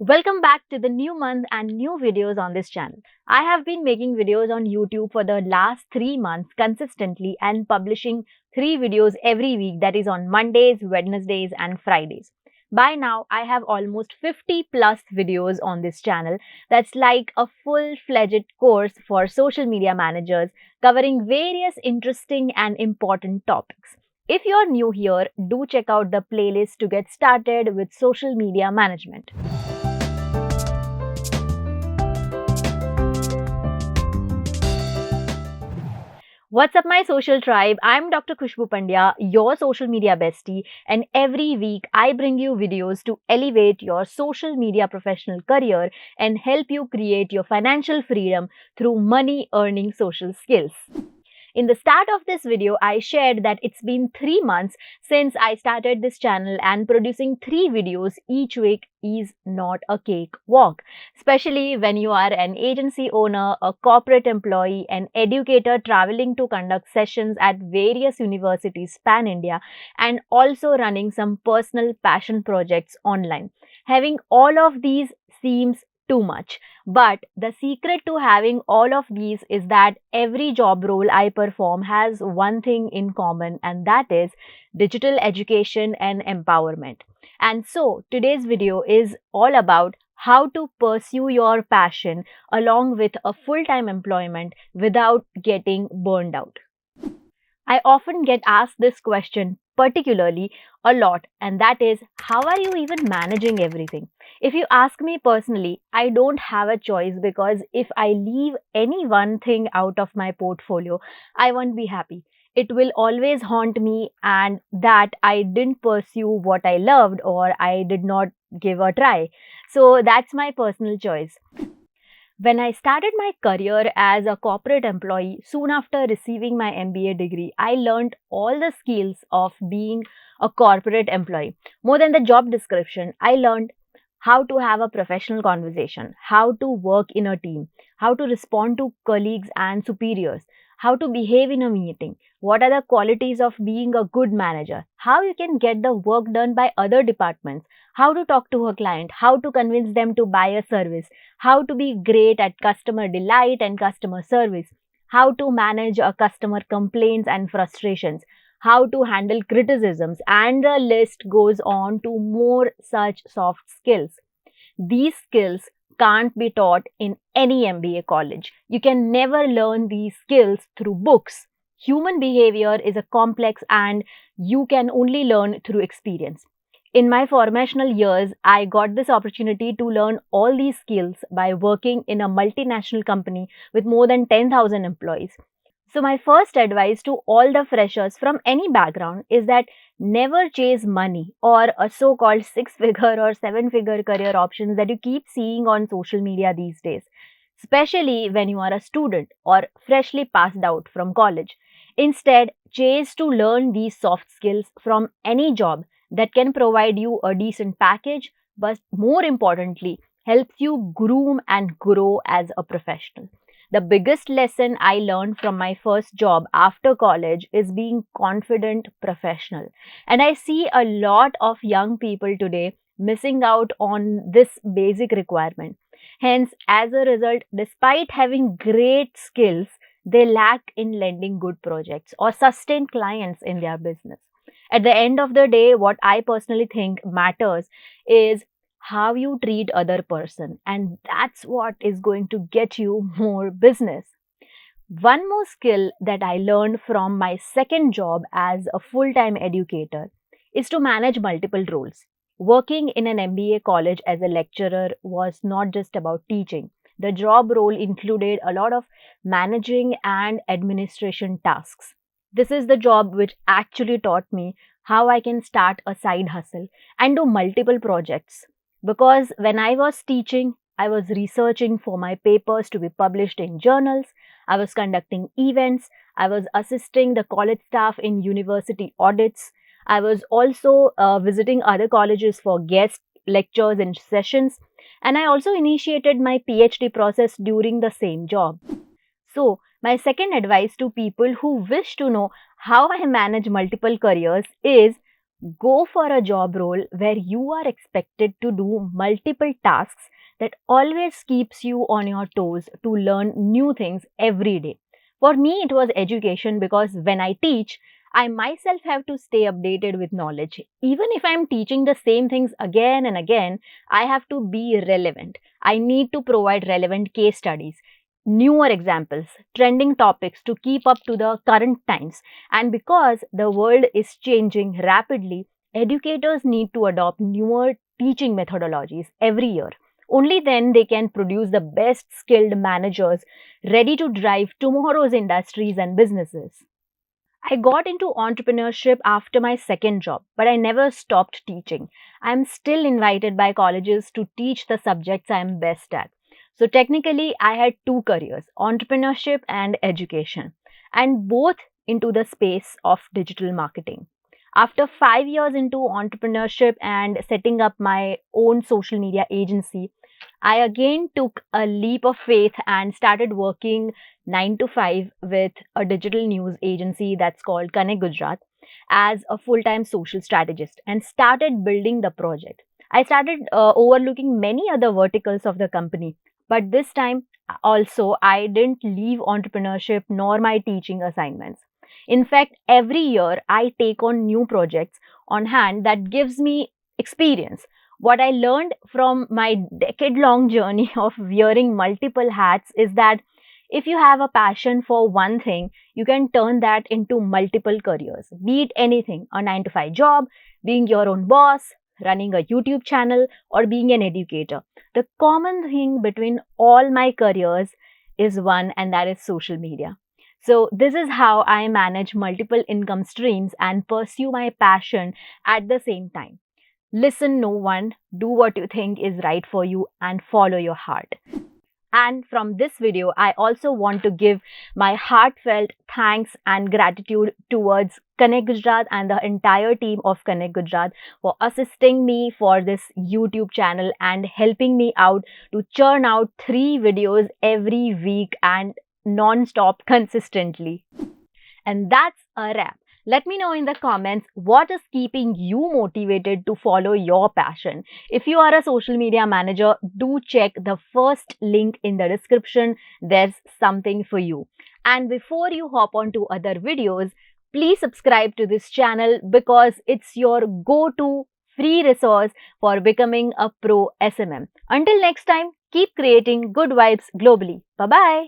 Welcome back to the new month and new videos on this channel. I have been making videos on YouTube for the last 3 months consistently and publishing 3 videos every week, that is on Mondays, Wednesdays, and Fridays. By now, I have almost 50 plus videos on this channel. That's like a full fledged course for social media managers covering various interesting and important topics. If you're new here, do check out the playlist to get started with social media management. What's up, my social tribe? I'm Dr. Khushbu Pandya, your social media bestie, and every week I bring you videos to elevate your social media professional career and help you create your financial freedom through money earning social skills. In the start of this video, I shared that it's been 3 months since I started this channel, and producing 3 videos each week is not a cakewalk, especially when you are an agency owner, a corporate employee, an educator traveling to conduct sessions at various universities pan India, and also running some personal passion projects online. Having all of these seems too much. But the secret to having all of these is that every job role I perform has one thing in common, and that is digital education and empowerment. And so today's video is all about how to pursue your passion along with a full time employment without getting burned out. I often get asked this question particularly a lot, and that is, how are you even managing everything? If you ask me personally, I don't have a choice, because if I leave any one thing out of my portfolio, I won't be happy. It will always haunt me, and that I didn't pursue what I loved or I did not give a try. So that's my personal choice. When I started my career as a corporate employee soon after receiving my MBA degree, I learned all the skills of being a corporate employee. More than the job description, I learned how to have a professional conversation, how to work in a team, how to respond to colleagues and superiors, how to behave in a meeting, what are the qualities of being a good manager, how you can get the work done by other departments, how to talk to a client, how to convince them to buy a service, how to be great at customer delight and customer service, how to manage a customer complaints and frustrations, how to handle criticisms, and the list goes on to more such soft skills. These skills can't be taught in any MBA college. You can never learn these skills through books. Human behavior is a complex, and you can only learn through experience. In my formational years, I got this opportunity to learn all these skills by working in a multinational company with more than 10,000 employees. So, my first advice to all the freshers from any background is that never chase money or a so called 6 figure or 7 figure career options that you keep seeing on social media these days, especially when you are a student or freshly passed out from college. Instead, chase to learn these soft skills from any job that can provide you a decent package, but more importantly, helps you groom and grow as a professional. The biggest lesson I learned from my first job after college is being confident professional. And I see a lot of young people today missing out on this basic requirement. Hence, as a result, despite having great skills, they lack in landing good projects or sustain clients in their business. At the end of the day, what I personally think matters is how you treat other person, and that's what is going to get you more business. One more skill that I learned from my second job as a full-time educator is to manage multiple roles. Working in an MBA college as a lecturer was not just about teaching. The job role included a lot of managing and administration tasks. This is the job which actually taught me how I can start a side hustle and do multiple projects. Because when I was teaching, I was researching for my papers to be published in journals, I was conducting events, I was assisting the college staff in university audits, I was also visiting other colleges for guest lectures and sessions, and I also initiated my PhD process during the same job. So, my second advice to people who wish to know how I manage multiple careers is Go for a job role where you are expected to do multiple tasks that always keeps you on your toes to learn new things every day. For me, it was education because when I teach, I myself have to stay updated with knowledge. Even if I'm teaching the same things again and again, I have to be relevant. I need to provide relevant case studies, newer examples, trending topics to keep up to the current times. And because the world is changing rapidly, educators need to adopt newer teaching methodologies every year. Only then they can produce the best skilled managers ready to drive tomorrow's industries and businesses. I got into entrepreneurship after my second job, but I never stopped teaching. I'm still invited by colleges to teach the subjects I'm best at. So technically, I had two careers, entrepreneurship and education, and both into the space of digital marketing. After 5 years into entrepreneurship and setting up my own social media agency, I again took a leap of faith and started working 9 to 5 with a digital news agency that's called Connect Gujarat as a full time social strategist and started building the project. I started overlooking many other verticals of the company, but this time also I didn't leave entrepreneurship nor my teaching assignments. In fact, every year I take on new projects on hand that gives me experience. What I learned from my decade long journey of wearing multiple hats is that if you have a passion for one thing, you can turn that into multiple careers. Be it anything, a 9 to 5 job, being your own boss, running a YouTube channel, or being an educator. The common thing between all my careers is one, and that is social media. So, this is how I manage multiple income streams and pursue my passion at the same time. Listen no one, do what you think is right for you and follow your heart. And from this video, I also want to give my heartfelt thanks and gratitude towards Connect Gujarat and the entire team of Connect Gujarat for assisting me for this YouTube channel and helping me out to churn out 3 videos every week and non-stop consistently. And that's a wrap. Let me know in the comments what is keeping you motivated to follow your passion. If you are a social media manager, do check the first link in the description. There's something for you. And before you hop on to other videos, please subscribe to this channel because it's your go-to free resource for becoming a pro SMM. Until next time, keep creating good vibes globally. Bye-bye.